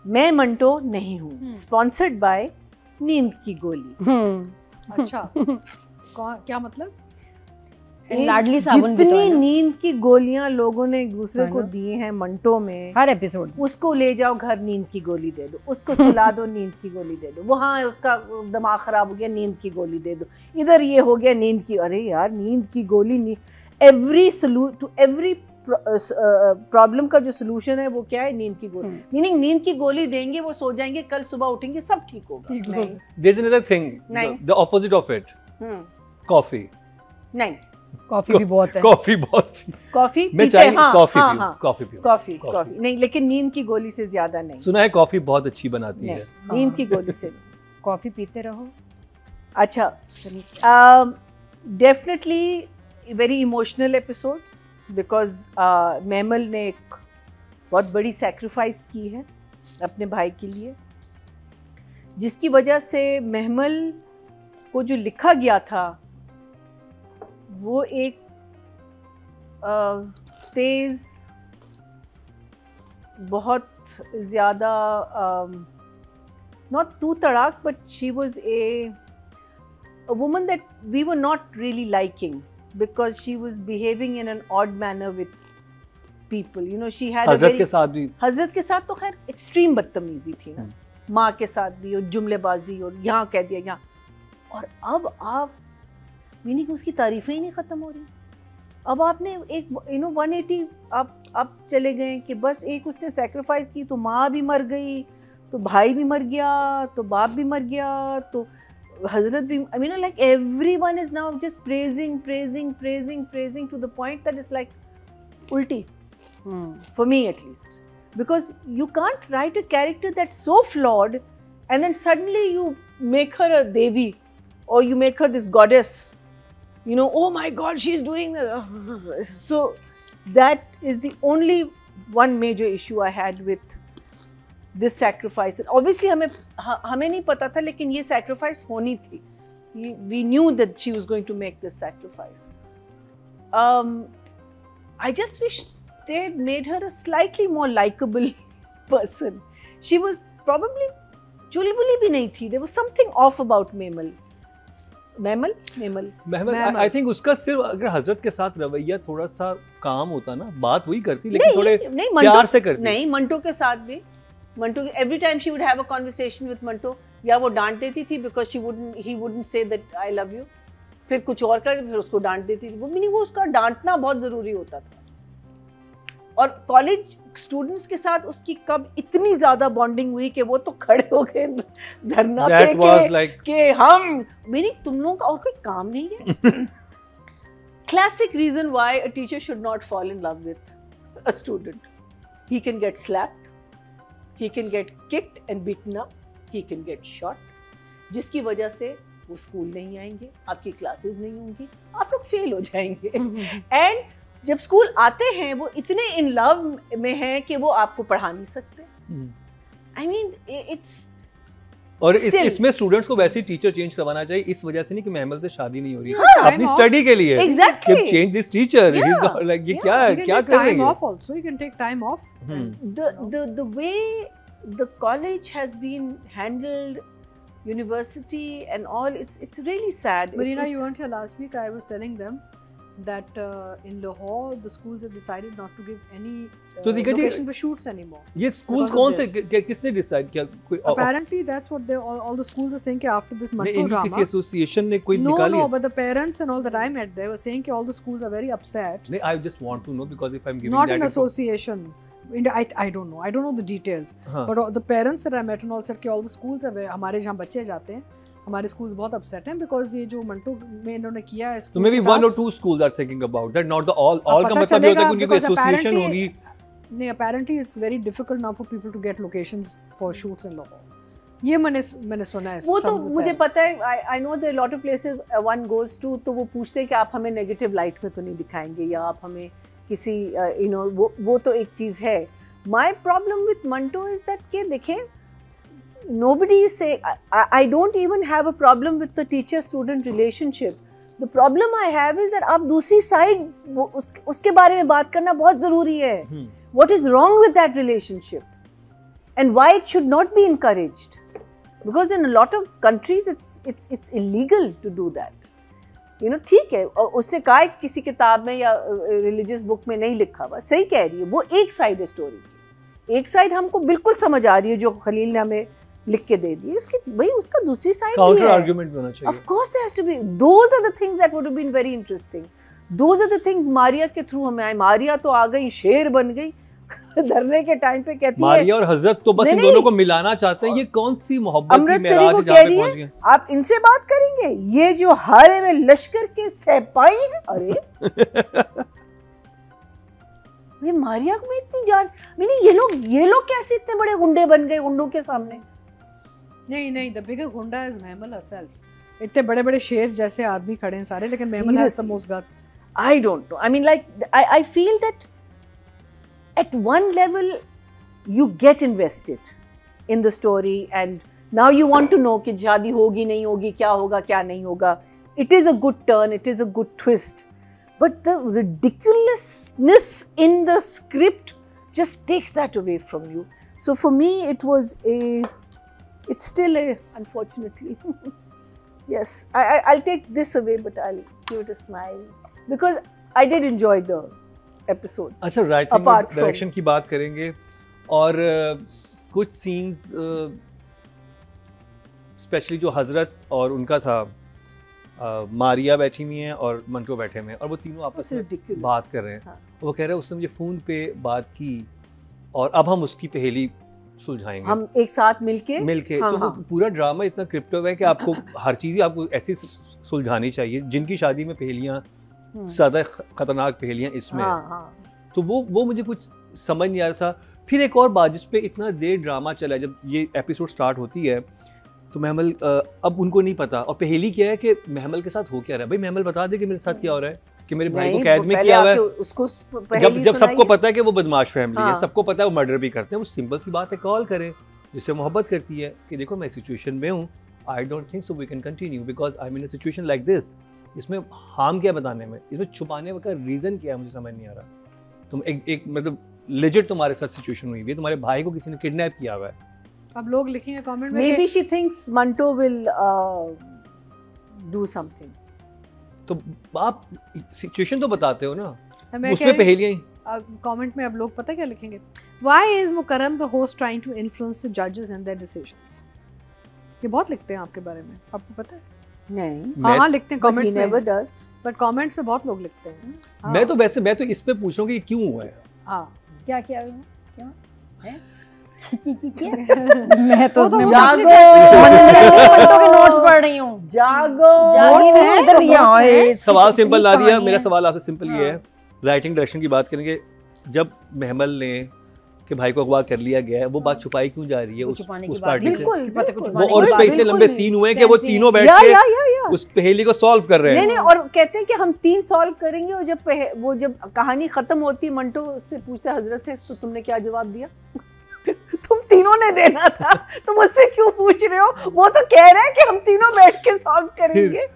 मैं मंटो नहीं हूँ, स्पॉन्सर्ड बाय नींद की गोली। अच्छा क्या मतलब? लाडली साबुन भी तो जितनी है ना? नींद की गोलियां लोगों ने एक दूसरे को दी हैं मंटो में, हर एपिसोड उसको ले जाओ घर, नींद की गोली दे दो, उसको सुला दो, नींद की गोली दे दो, वहाँ उसका दिमाग खराब हो गया, नींद की गोली दे दो, इधर ये हो गया नींद की, अरे यार नींद की गोली, एवरी प्रॉब्लम का जो सोल्यूशन है वो क्या है? नींद की गोली। मीनिंग नींद की गोली देंगे, वो सो जाएंगे, कल सुबह उठेंगे सब ठीक होगा। नहीं, There's another thing, नहीं। the opposite of it, coffee. नहीं, कॉफी भी बहुत है। कॉफी बहुत। कॉफी मैं पीते, चाहिए हाँ, कॉफी हाँ, पीऊं, हाँ, कॉफी पीऊं, कॉफी नहीं, लेकिन नींद की गोली से ज्यादा नहीं। सुना है कॉफी बहुत अच्छी बनाती नहीं, है। नींद की गोली से। कॉफी पीते रहो। अच्छा, definitely very emotional episodes, because mammal ने एक बहुत बड़ी सैक्रिफाइस की है अपने भाई के लिए, जिसकी वजह से महमल को जो लिखा गया था वो एक तेज़, बहुत ज़्यादा, not too तड़ाक, but she was a woman that we were not really liking because she was behaving in an odd manner with people. You know, she had हजरत के साथ भी, हजरत के साथ तो खैर एक्सट्रीम बदतमीजी थी ना, माँ के साथ भी, और जुमलेबाजी, और यहाँ कह दिया यहाँ, और अब आप मीनिंग उसकी तारीफें ही नहीं ख़त्म हो रही। अब आपने एक 180 आप चले गए कि बस एक उसने सेक्रीफाइस की तो माँ भी मर गई, तो भाई भी मर गया, तो बाप भी मर गया, तो हजरत भी, I mean like everyone is now just praising to the point that it's like ulti, for me at least, because you can't write a character that's so flawed and then suddenly you make her a devi or you make her this goddess. You know, oh my God, she's doing this. So that is the only one major issue I had with this sacrifice. Obviously हमें नहीं पता था, लेकिन ये sacrifice होनी थी. We knew that she was going to make this sacrifice. I just wish they had made her a slightly more likable person. She was probably चुलबुली भी नहीं थी. There was something off about Mahmal I think उसका सिर्फ अगर हजरत के साथ रवैया थोड़ा सा काम होता ना, बात वही करती, लेकिन थोड़े प्यार से करती। नहीं, मंटो के साथ भी, Manto every time she would have a conversation with Manto, या वो डांट देती थी because he wouldn't say that I love you, फिर कुछ और कर, फिर उसको डांट देती थी। वो मीनिंग वो उसका डांटना बहुत जरूरी होता था। और कॉलेज स्टूडेंट्स के साथ उसकी कब इतनी ज्यादा बॉन्डिंग हुई कि वो तो खड़े हो गए धरना पे कि हम, मीनिंग तुम लोगों का और कोई काम नहीं है। Classic reason why a teacher should not fall in love with a student. He can get slapped, he can get kicked and beaten up, he can get shot, जिसकी वजह से वो स्कूल नहीं आएंगे, आपकी क्लासेस नहीं होंगी, आप लोग फेल हो जाएंगे. एंड जब स्कूल आते हैं वो इतने इन लव में हैं कि वो आपको पढ़ा नहीं सकते. आई मीन इट्स, और इसमें स्टूडेंट्स को वैसे ही टीचर चेंज करवाना चाहिए, इस वजह से नहीं कि महमल से शादी नहीं हो रही, अपनी स्टडी के लिए. Exactly, change this teacher, he is like ये क्या कर रहे हैं. Off also you can take time off. The way the college has been handled, university and all, it's really sad. Marina, you weren't here last week. I was telling them that in Lahore the schools have decided not to give any location for shoots anymore. ये schools कौन से किसने decide किया? Apparently that's what they all the schools are saying कि after this Manto drama. किसी association ने कोई निकाली? No, but the parents and all that I met there were saying कि all the schools are very upset. नहीं, I just want to know because if I'm giving not that an association. I don't know the details. But the parents that I met and all said कि all the schools are, हमारे जहाँ बच्चे जाते हैं, हमारे schools बहुत upset हैं because ये जो मंटो में इन्होंने किया है school. So maybe 1 or 2 schools are thinking about that, not the all का मतलब ये होता है कि उनकी कोई association होगी. नहीं, apparently it's very difficult now for people to get locations for shoots in Lahore. ये मैंने सुना है. वो तो मुझे पता है. I know there are a lot of places one goes to, तो वो पूछते हैं कि आप हमें negative light में तो नहीं दिखाएंगे, या आप हमें किसी वो तो एक चीज़ है. My problem with Manto is that कि देखें, nobody say I don't even have a problem with the teacher-student relationship. The problem I have is that आप दूसरी side उसके बारे में बात करना बहुत ज़रूरी है. What is wrong with that relationship? and why it should not be encouraged, because in a lot of countries it's illegal to do that. You know, ठीक है, उसने कहा है कि किसी किताब में या रिलीजियस बुक में नहीं लिखा हुआ, सही कह रही है, वो एक साइड है स्टोरी की, एक साइड हमको बिल्कुल समझ आ रही है जो खलील ने हमें लिख के दे दी है, उसकी भाई उसका दूसरी साइड भी है, काउंटर आर्गुमेंट होना चाहिए. Of course there has to be. Those are the things that would have been very interesting. Those are the things Maria के थ्रू हमें आए. मारिया तो आ गई, शेर बन गई धरने के टाइम पे, कहती है मारिया और हजरत तो बस इन दोनों को मिलाना चाहते हैं. ये कौन सी मोहब्बत की अमृतसरी को कह रही है आप इनसे बात करेंगे, ये जो हारे में लश्कर के सहपाई हैं. अरे ये मारिया में इतनी जान, ये लोग कैसे इतने बड़े गुंडे बन गए गुंडों के सामने. नहीं, द बिगेस्ट गुंडा इज महमल herself. इतने बड़े-बड़े शेर जैसे आदमी खड़े हैं सारे, लेकिन Mahmal has the most guts. I don't know. I mean, like, I feel that at one level you get invested in the story and now you want to know कि शादी होगी नहीं होगी, क्या होगा क्या नहीं होगा. It is a good turn, it is a good twist, but the ridiculousness in the script just takes that away from you. So for me it's still a, unfortunately. Yes, I'll take this away, but I'll give it a smile because I did enjoy the episodes. अच्छा, writing और direction की बात करेंगे और कुछ scenes specially जो हजरत और उनका था, मारिया बैठी हुई हैं और मंटो बैठे हुए हैं और वो तीनों आपस में बात कर रहे हैं. हाँ. वो कह रहे हैं उसने मुझे फ़ोन पे बात की और अब हम उसकी पहेली सुलझाएंगे, हम एक साथ मिलके. हाँ, तो हाँ. वो पूरा ड्रामा इतना क्रिप्टिव है कि आपको हर चीज़ आपको ऐसी सुलझानी चाहिए. जिनकी शादी में पहेलियाँ ज़्यादा खतरनाक पहेलियाँ इसमें हाँ, हाँ. तो वो मुझे कुछ समझ नहीं आ रहा था. फिर एक और बात जिस पे इतना देर ड्रामा चला है, जब ये एपिसोड स्टार्ट होती है तो महमल अब उनको नहीं पता और पहेली क्या है कि महमल के साथ हो क्या रहा है. भाई महमल बता दे कि मेरे साथ क्या हो रहा है, कि मेरे भाई को कैद में किया हुआ है. उसको जब सबको पता है कि वो बदमाश फैमिली है, सबको पता है वो मर्डर भी करते हैं, वो सिंपल सी बात है, कॉल करे जिससे मोहब्बत करती है कि देखो मैं सिचुएशन में हूँ, I don't think so we can continue because I am in a situation like this. इसमें हार्म क्या बताने में, इसमें छुपाने का रीज़न क्या है, मुझे समझ नहीं आ रहा. तुम एक मतलब लेजिट तुम्हारे साथ सिचुएशन हुई है, तुम्हारे भाई को किसी ने किडनैप किया हुआ है. अब लोग लिखेंगे कमेंट में maybe she thinks Manto will do something. तो आप सिचुएशन तो बताते हो ना, उसमें पहेलियां ही. कमेंट में अब लोग पता क्या लिखेंगे, why is Mukarram the host trying to influence the judges and their decisions? ये बहुत लिखते हैं आपके बारे में, आपको पता है? नहीं, हाँ लिखते हैं कमेंट्स में. never does. बट कमेंट्स में बहुत लोग लिखते हैं. मैं तो इस पे पूछ रहा हूँ कि क्यों हुआ है. हाँ क्या है मैं तो जागो, मंटो के नोट्स पढ़ रही हूँ. जागो. सवाल सिंपल ला दिया. मेरा सवाल आपसे सिंपल ये है, राइटिंग डायरेक्शन की बात करेंगे. जब महमल ने कि भाई को अगवा कर लिया गया है, वो बात छुपाई क्यों जा रही है उस पार्टी से? वो और उस पे इतने लंबे सीन हुए कि वो तीनों बैठ के उस पहेली को सॉल्व कर रहे हैं. नहीं, और कहते हैं कि हम 3 सॉल्व करेंगे और जब कहानी खत्म होती है, मंटो से पूछते हैं हजरत से, तो तुमने क्या जवाब दिया? तुम तीनों ने देना था, तुम मुझसे क्यों पूछ रहे हो? वो तो कह रहे हैं कि हम तीनों बैठ के सॉल्व करेंगे.